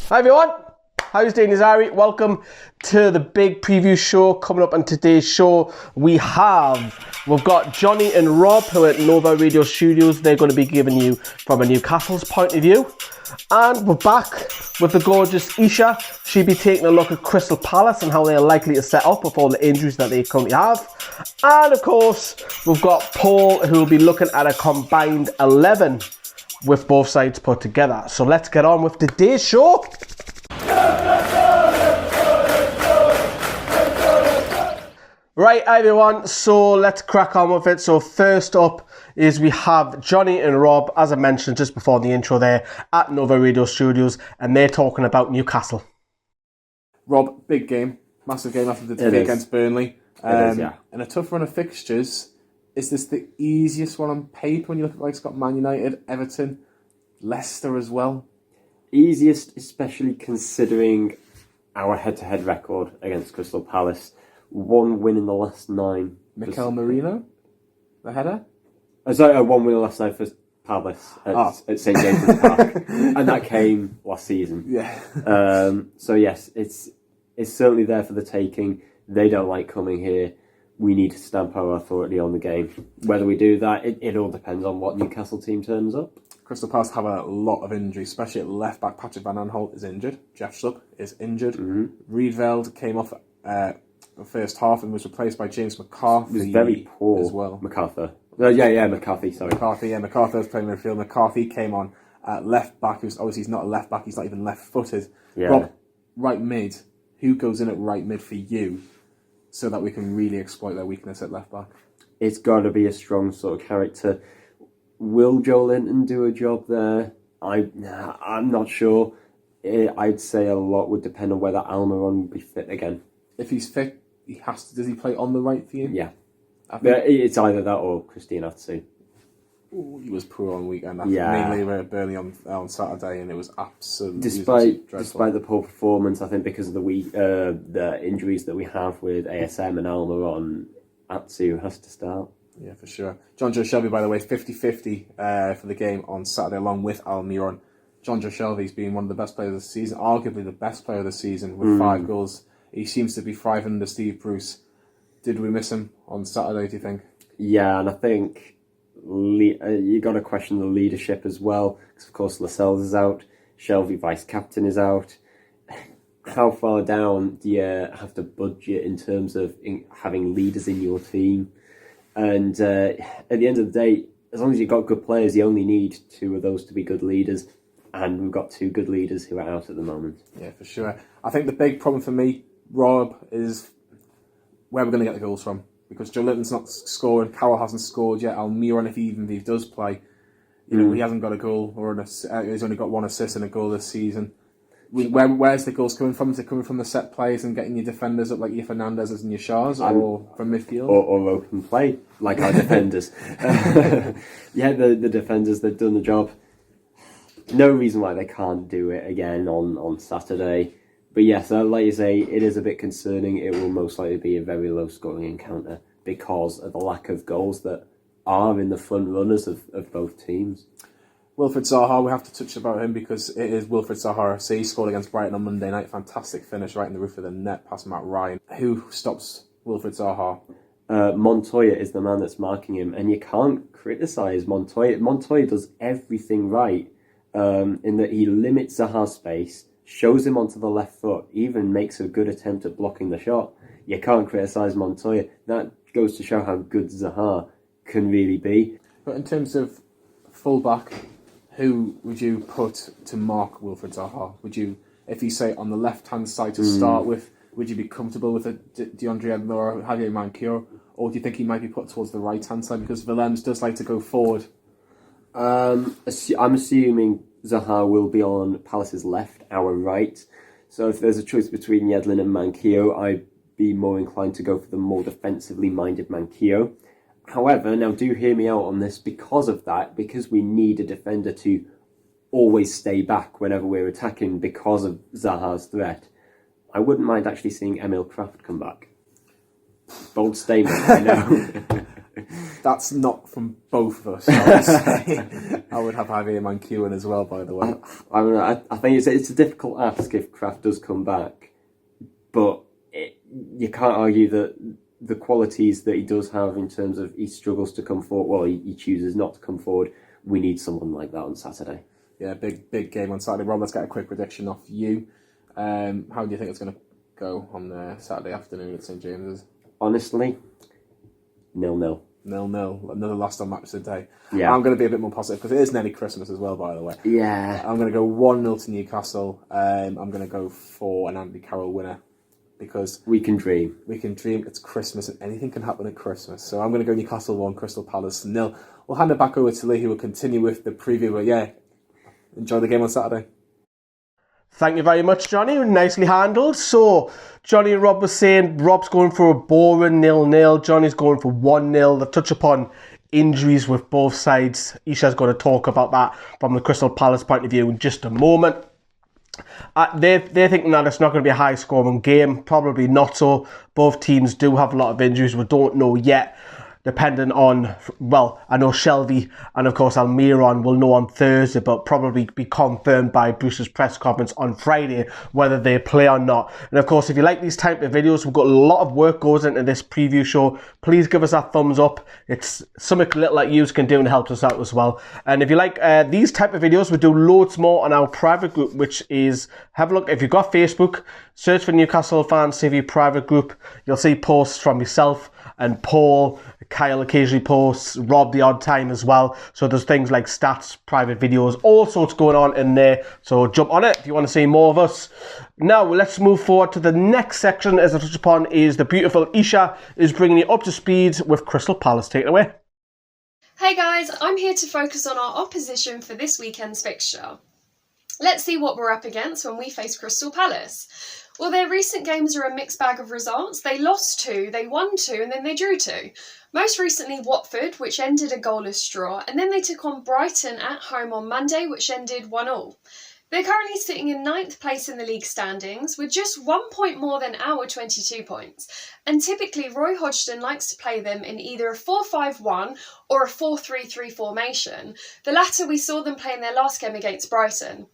Hi everyone, how's doing? It's Ari. Welcome to the big preview show. Coming up on today's show, we've got Jonny and Rob who are at Nova Radio Studios. They're going to be giving you from a Newcastle's point of view. And we're back with the gorgeous Eisha. She'll be taking a look at Crystal Palace and how they're likely to set up with all the injuries that they currently have. And of course, we've got Paul who will be looking at a combined 11 with both sides put together. So let's get on with today's show. Right, everyone, so let's crack on with it. So first up is we have Jonny and Rob, as I mentioned just before the intro there, at Nova Radio Studios, and they're talking about Newcastle. Rob, big game, massive game after the defeat against Burnley. And a tough run of fixtures. Is this the easiest one on paper when you look at like Scott Man United, Everton, Leicester as well? Easiest, especially considering our head-to-head record against Crystal Palace. 1 win in the last 9. Mikel Merino, the header? Sorry, 1 win in the last 9 for Palace at St James's Park, and that came last season. Yeah. So yes, it's certainly there for the taking. They don't like coming here. We need to stamp our authority on the game. Whether we do that, it all depends on what Newcastle team turns up. Crystal Palace have a lot of injuries, especially at left back. Patrick Van Aanholt is injured. Jeff Schlupp is injured. Riedveld came off the first half and was replaced by James McCarthy. He was very poor as well. McCarthy, sorry. McCarthy was playing midfield. McCarthy came on at left back. He's not a left back. He's not even left-footed. Yeah. Rob, right mid. Who goes in at right mid for you, so that we can really exploit their weakness at left back? It's got to be a strong sort of character. Will Joe Linton do a job there? I'm not sure. I'd say a lot would depend on whether Almiron will be fit again. If he's fit, he has to. Does he play on the right for you? Yeah. It's either that or Christine Atsu. He was poor on weekend. Mainly we were at Burnley on Saturday, and it was absolutely despite the poor performance. I think because of the injuries that we have with ASM and Almiron, Atsu has to start. Yeah, for sure. Jonjo Shelvey, by the way, 50-50 for the game on Saturday, along with Almiron. Jonjo Shelvey's been one of the best players of the season, arguably the best player of the season, with 5 goals. He seems to be thriving under Steve Bruce. Did we miss him on Saturday, do you think? Yeah, and I think you got to question the leadership as well, because of course Lascelles is out, Shelvey vice captain is out. How far down do you have to budget in terms of having leaders in your team? And at the end of the day, as long as you've got good players, you only need 2 of those to be good leaders, and we've got 2 good leaders who are out at the moment. Yeah, for sure. I think the big problem for me, Rob, is where we're going to get the goals from. Because Joe Linton's not scoring, Carroll hasn't scored yet. Almiron, if he does play, he hasn't got a goal or he's only got 1 assist and a goal this season. Where's the goals coming from? Is it coming from the set plays and getting your defenders up like your Fernandez's and your Shahs, or from midfield, or open play like our defenders? Yeah, the defenders, they've done the job. No reason why they can't do it again on Saturday. But yes, like you say, it is a bit concerning. It will most likely be a very low-scoring encounter because of the lack of goals that are in the front runners of both teams. Wilfried Zaha, we have to touch about him because it is Wilfried Zaha FC. He scored against Brighton on Monday night. Fantastic finish right in the roof of the net past Matt Ryan. Who stops Wilfried Zaha? Montoya is the man that's marking him, and you can't criticise Montoya. Montoya does everything right in that he limits Zaha's space, shows him onto the left foot, even makes a good attempt at blocking the shot. You can't criticise Montoya. That goes to show how good Zaha can really be. But in terms of full-back, who would you put to mark Wilfried Zaha? Would you, if you say on the left-hand side to start with, would you be comfortable with a DeAndre Edmond or Javier Montiel? Or do you think he might be put towards the right-hand side? Because Willems does like to go forward. I'm assuming Zaha will be on Palace's left, our right. So if there's a choice between Yedlin and Manquillo, I'd be more inclined to go for the more defensively minded Manquillo. However, now do hear me out on this because of that, because we need a defender to always stay back whenever we're attacking because of Zaha's threat. I wouldn't mind actually seeing Emil Kraft come back. Bold statement, I know. That's not from both of us. I would say. I would have Javier Montiel as well, by the way. I think it's a difficult ask if Kraft does come back, but you can't argue that the qualities that he does have in terms of he struggles to come forward, well, he chooses not to come forward. We need someone like that on Saturday. Yeah, big game on Saturday. Rob, let's get a quick prediction off you. How do you think it's going to go on Saturday afternoon at St James's? Honestly, 0-0. 0-0. Another lost on match today. Yeah. I'm going to be a bit more positive because it is nearly Christmas as well, by the way. Yeah. I'm going to go 1-0 to Newcastle. I'm going to go for an Andy Carroll winner because we can dream. We can dream. It's Christmas and anything can happen at Christmas. So I'm going to go Newcastle 1, Crystal Palace 0. We'll hand it back over to Lee, who will continue with the preview. But yeah, enjoy the game on Saturday. Thank you very much, Johnny. Nicely handled. So, Jonny Rob was saying Rob's going for a boring 0-0. Johnny's going for 1-0. They touch upon injuries with both sides. Eisha's going to talk about that from the Crystal Palace point of view in just a moment. They're thinking that it's not going to be a high-scoring game. Probably not so. Both teams do have a lot of injuries. We don't know yet. Depending on, well, I know Shelvey and of course Almiron will know on Thursday, but probably be confirmed by Bruce's press conference on Friday whether they play or not. And of course, if you like these type of videos, we've got a lot of work goes into this preview show. Please give us that thumbs up. It's something little like you can do and helps us out as well. And if you like these type of videos, we do loads more on our private group, which is, have a look, if you've got Facebook, search for Newcastle Fans TV private group. You'll see posts from myself and Paul. Kyle occasionally posts, Rob the odd time as well. So there's things like stats, private videos, all sorts going on in there. So jump on it if you want to see more of us. Now let's move forward to the next section. As I touch upon is the beautiful Eisha is bringing you up to speed with Crystal Palace. Take it away. Hey guys, I'm here to focus on our opposition for this weekend's fixture. Let's see what we're up against when we face Crystal Palace. Well, their recent games are a mixed bag of results. They lost 2, they won 2, and then they drew 2. Most recently, Watford, which ended a goalless draw, and then they took on Brighton at home on Monday, which ended 1-1. They're currently sitting in 9th place in the league standings, with just 1 point more than our 22 points. And typically, Roy Hodgson likes to play them in either a 4-5-1 or a 4-3-3 formation. The latter we saw them play in their last game against Brighton.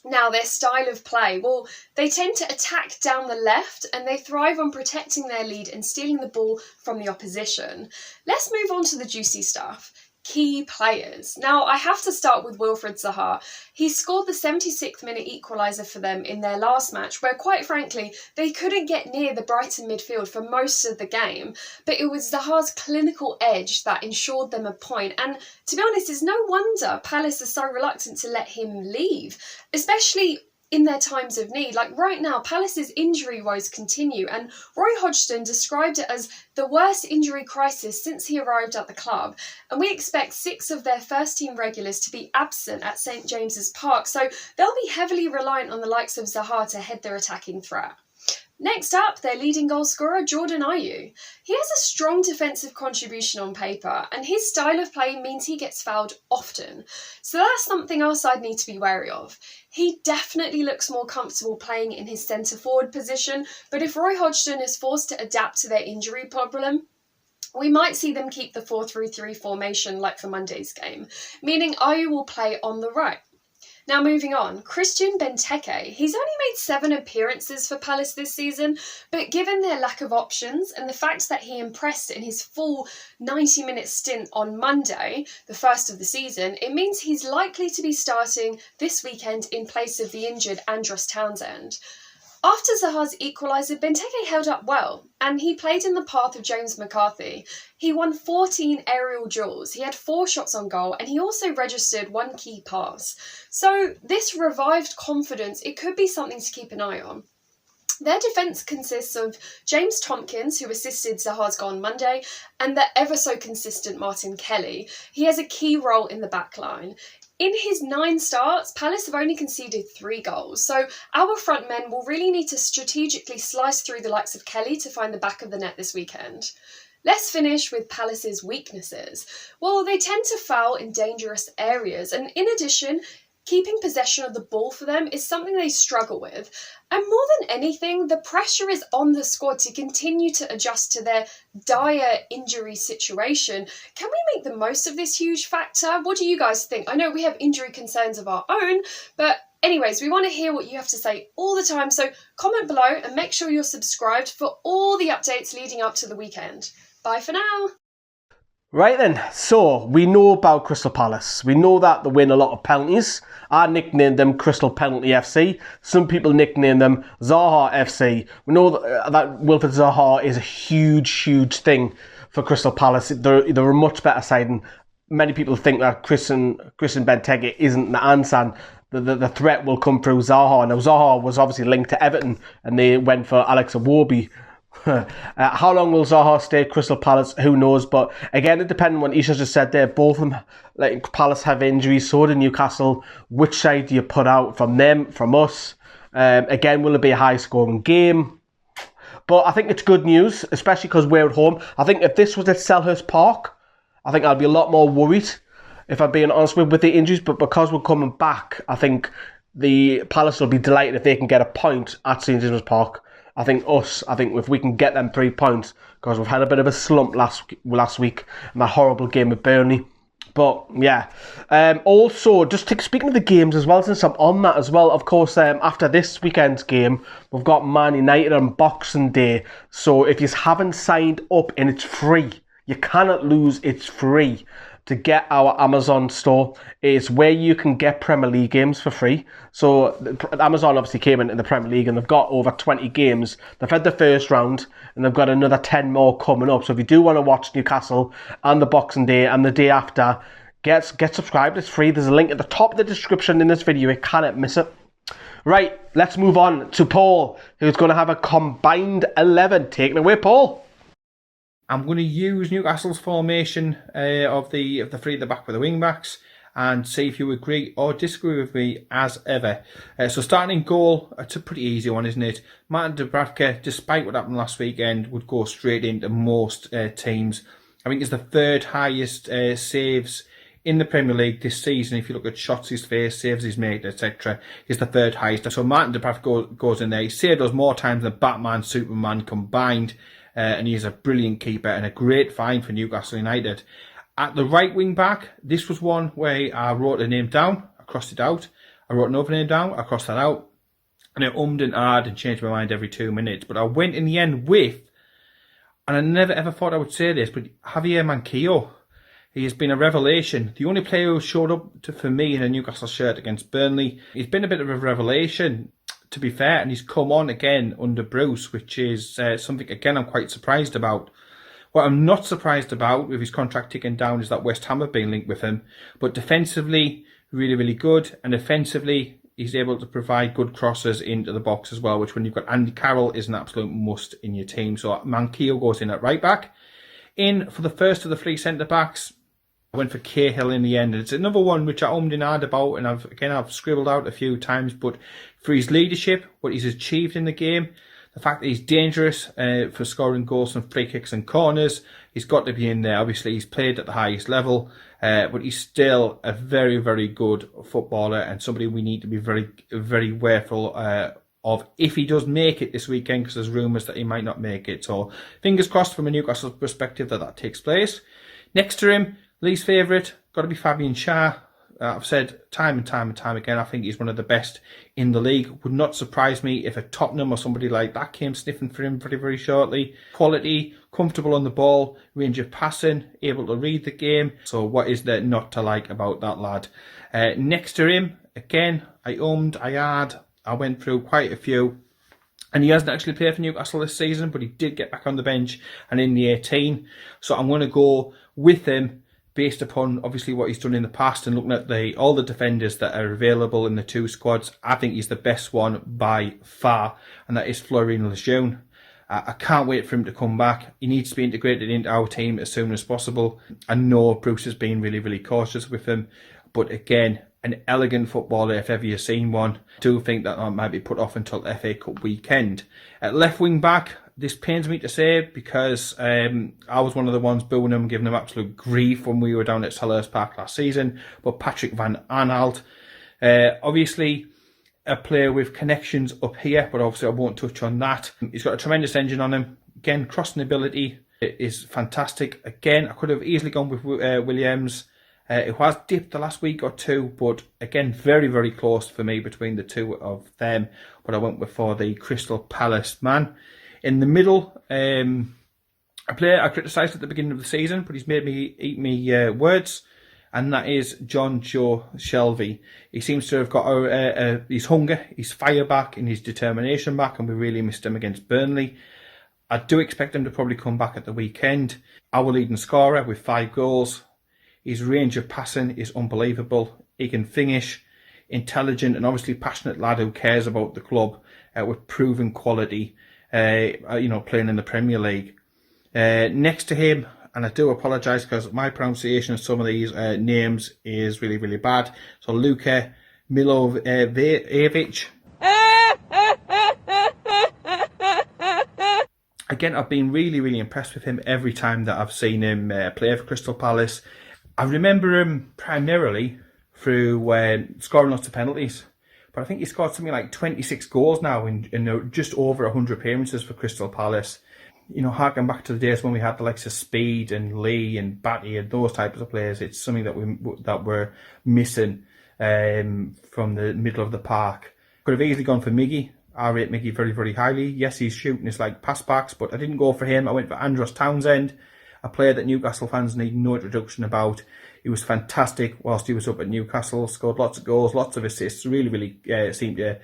Now, their style of play, well, they tend to attack down the left and they thrive on protecting their lead and stealing the ball from the opposition. Let's move on to the juicy stuff. Key players. Now, I have to start with Wilfried Zaha. He scored the 76th minute equaliser for them in their last match, where quite frankly, they couldn't get near the Brighton midfield for most of the game, but it was Zaha's clinical edge that ensured them a point. And to be honest, it's no wonder Palace are so reluctant to let him leave, especially in their times of need. Like right now, Palace's injury woes continue, and Roy Hodgson described it as the worst injury crisis since he arrived at the club. And we expect 6 of their first team regulars to be absent at St James's Park, so they'll be heavily reliant on the likes of Zaha to head their attacking threat. Next up, their leading goal scorer, Jordan Ayew. He has a strong defensive contribution on paper, and his style of play means he gets fouled often. So that's something else I'd need to be wary of. He definitely looks more comfortable playing in his centre-forward position, but if Roy Hodgson is forced to adapt to their injury problem, we might see them keep the 4-3-3 formation like for Monday's game, meaning Ayew will play on the right. Now moving on, Christian Benteke. He's only made 7 appearances for Palace this season, but given their lack of options and the fact that he impressed in his full 90-minute stint on Monday, the first of the season, it means he's likely to be starting this weekend in place of the injured Andros Townsend. After Zaha's equaliser, Benteke held up well, and he played in the path of James McCarthy. He won 14 aerial duels, he had 4 shots on goal, and he also registered 1 key pass. So this revived confidence, it could be something to keep an eye on. Their defence consists of James Tompkins, who assisted Zaha's goal on Monday, and the ever-so-consistent Martin Kelly. He has a key role in the back line. In his 9 starts, Palace have only conceded 3 goals, so our front men will really need to strategically slice through the likes of Kelly to find the back of the net this weekend. Let's finish with Palace's weaknesses. Well, they tend to foul in dangerous areas, and in addition, keeping possession of the ball for them is something they struggle with. And more than anything, the pressure is on the squad to continue to adjust to their dire injury situation. Can we make the most of this huge factor? What do you guys think? I know we have injury concerns of our own, but anyways, we want to hear what you have to say all the time. So comment below and make sure you're subscribed for all the updates leading up to the weekend. Bye for now. Right then, so we know about Crystal Palace. We know that they win a lot of penalties. I nicknamed them Crystal Penalty FC. Some people nickname them Zaha FC. We know that Wilfred Zaha is a huge thing for Crystal Palace. They're a much better side, and many people think that Christian Benteke isn't the answer. The threat will come through Zaha. Now, Zaha was obviously linked to Everton, and they went for Alex Iwobi. How long will Zaha stay at Crystal Palace? Who knows? But again, it depends on what Eisha just said there. Both of them, like Palace, have injuries. So do Newcastle. Which side do you put out? From them? From us? Again, will it be a high-scoring game? But I think it's good news, especially because we're at home. I think if this was at Selhurst Park, I think I'd be a lot more worried, if I'm being honest with the injuries. But because we're coming back, I think the Palace will be delighted if they can get a point at St James's Park. I think if we can get them 3 points, because we've had a bit of a slump last week in that horrible game with Burnley. But yeah, also just speaking of the games as well, since I'm on that as well, of course, after this weekend's game, we've got Man United on Boxing Day. So if you haven't signed up, and it's free, you cannot lose, it's free to get our Amazon store. It's where you can get Premier League games for free. So Amazon obviously came into the Premier League and they've got over 20 games. They've had the first round and they've got another 10 more coming up. So if you do want to watch Newcastle and the Boxing Day and the day after, get subscribed. It's free. There's a link at the top of the description in this video. You cannot miss it. Right, let's move on to Paul, who's going to have a combined 11. Take it away, Paul. I'm going to use Newcastle's formation of the three at the back with the wing backs and see if you agree or disagree with me as ever. So starting in goal, it's a pretty easy one, isn't it? Martin Dubravka, despite what happened last weekend, would go straight into most teams. I think he's the third highest saves in the Premier League this season. If you look at shots he's faced, saves he's made, etc., he's the third highest. So Martin Dubravka goes in there. He saved us more times than Batman, Superman combined. And he's a brilliant keeper and a great find for Newcastle United. At the right wing back, this was one where I wrote a name down, I crossed it out. I wrote another name down, I crossed that out. And I ummed and ahed and changed my mind every 2 minutes. But I went in the end with, and I never ever thought I would say this, but Javier Montiel. He has been a revelation. The only player who showed up for me in a Newcastle shirt against Burnley. He's been a bit of a revelation, to be fair, and he's come on again under Bruce, which is something, again, I'm quite surprised about. What I'm not surprised about with his contract ticking down is that West Ham have been linked with him. But defensively, really good. And offensively, he's able to provide good crosses into the box as well, which when you've got Andy Carroll is an absolute must in your team. So Montiel goes in at right back. In for the first of the three centre-backs, I went for Cahill in the end. And it's another one which I ummed and ahed about, and I've scribbled out a few times, but for his leadership, what he's achieved in the game, the fact that he's dangerous for scoring goals from free kicks and corners, he's got to be in there. Obviously, he's played at the highest level, but he's still a very good footballer and somebody we need to be very careful of if he does make it this weekend, because there's rumours that he might not make it. So fingers crossed from a Newcastle perspective that takes place. Next to him, least favourite, got to be Fabian Schär. I've said time and time again, I think he's one of the best in the league. Would not surprise me if a Tottenham or somebody like that came sniffing for him very shortly. Quality, comfortable on the ball, range of passing, able to read the game. So what is there not to like about that lad? Next to him, again, I ummed, I ahed, I went through quite a few. And he hasn't actually played for Newcastle this season, but he did get back on the bench and in the 18. So I'm going to go with him, based upon obviously what he's done in the past and looking at all the defenders that are available in the two squads. I think he's the best one by far, and that is Florian Lejeune. I can't wait for him to come back. He needs to be integrated into our team as soon as possible. I know Bruce has been really cautious with him, but again, an elegant footballer if ever you've seen one. I do think that might be put off until FA Cup weekend. At left wing back, this pains me to say because I was one of the ones booing him, giving him absolute grief when we were down at Selhurst Park last season. But Patrick van Arnold, Obviously, a player with connections up here, but obviously I won't touch on that. He's got a tremendous engine on him. Again, crossing ability is fantastic. Again, I could have easily gone with Williams. It has dipped the last week or two, but again, very, very close for me between the two of them. But I went for the Crystal Palace man. In the middle, a player I criticised at the beginning of the season, but he's made me eat me words, and that is Jonjo Shelvey. He seems to have got his hunger, his fire back, and his determination back, and we really missed him against Burnley. I do expect him to probably come back at the weekend. Our leading scorer with 5 goals. His range of passing is unbelievable. He can finish, intelligent and obviously passionate lad who cares about the club with proven quality, playing in the Premier League. Next to him, and I do apologise because my pronunciation of some of these names is really, really bad. So Luka Milojevic. Again, I've been really, really impressed with him every time that I've seen him play for Crystal Palace. I remember him primarily through scoring lots of penalties. But I think he scored something like 26 goals now in just over 100 appearances for Crystal Palace. You know, harking back to the days when we had the likes of Speed and Lee and Batty and those types of players, it's something that we're missing from the middle of the park. Could have easily gone for Miggy. I rate Miggy very, very highly. Yes, he's shooting his like pass backs, but I didn't go for him. I went for Andros Townsend, a player that Newcastle fans need no introduction about. He was fantastic whilst he was up at Newcastle, scored lots of goals, lots of assists, really, really seemed to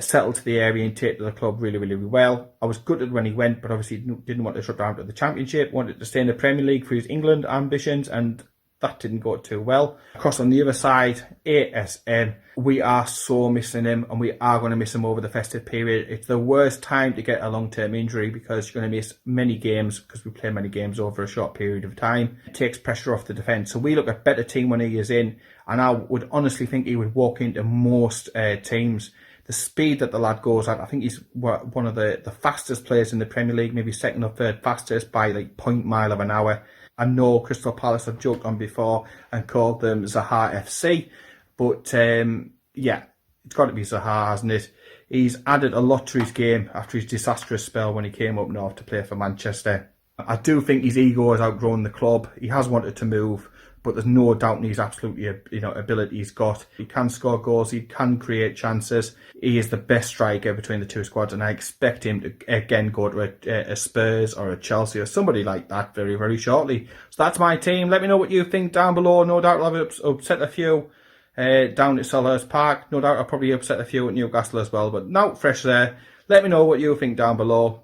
settle to the area and take to the club really, really well. I was gutted when he went, but obviously didn't want to shut down to the Championship, wanted to stay in the Premier League for his England ambitions, and that didn't go too well. Across on the other side, ASN, we are so missing him, and we are going to miss him over the festive period. It's the worst time to get a long-term injury because you're going to miss many games because we play many games over a short period of time. It takes pressure off the defence. So we look at better team when he is in, and I would honestly think he would walk into most teams. The speed that the lad goes at, I think he's one of the fastest players in the Premier League, maybe second or third fastest by like 0.1 mile of an hour. I know Crystal Palace have joked on before and called them Zaha FC, but it's got to be Zaha, hasn't it? He's added a lot to his game after his disastrous spell when he came up north to play for Manchester. I do think his ego has outgrown the club. He has wanted to move, but there's no doubt in his absolutely ability he's got. He can score goals, he can create chances. He is the best striker between the two squads, and I expect him to again go to a Spurs or a Chelsea or somebody like that very, very shortly. So that's my team. Let me know what you think down below. No doubt I'll have upset a few down at Selhurst Park. No doubt I'll probably upset a few at Newcastle as well, but now fresh there. Let me know what you think down below.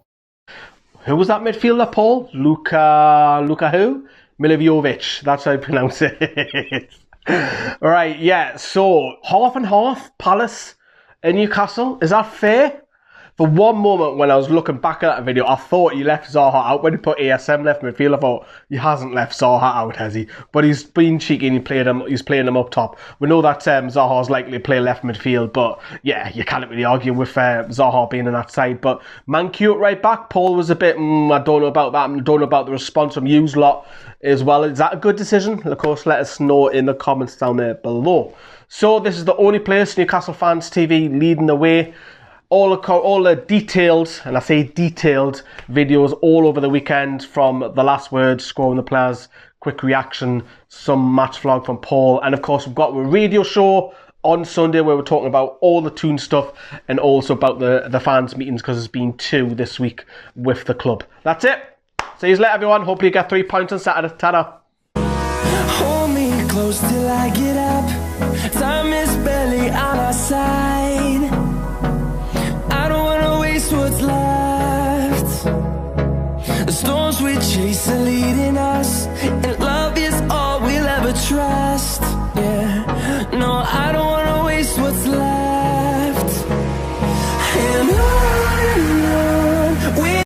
Who was that midfielder, Paul? Luka who? Milojevic, that's how I pronounce it. Alright, yeah, so half and half, Palace and Newcastle. Is that fair? For one moment when I was looking back at that video, I thought he left Zaha out. When he put ASM left midfield, I thought he hasn't left Zaha out, has he? But he's been cheeky and he's playing him up top. We know that Zaha's likely to play left midfield, but yeah, you can't really argue with Zaha being on that side. But Mankiw at right back, Paul was a bit, I don't know about that. I don't know about the response from you lot as well. Is that a good decision? Of course, let us know in the comments down there below. So this is the only place, Newcastle Fans TV, leading the way. All the detailed, and I say detailed, videos all over the weekend from the last word, scoring the players, quick reaction, some match vlog from Paul, and of course we've got a radio show on Sunday where we're talking about all the Toon stuff and also about the fans meetings because there's been 2 this week with the club. That's it. See you later, everyone. Hopefully you get 3 points on Saturday. Ta-da. Hold me close till I get up. Time is barely on our side. What's left? The storms we chase are leading us.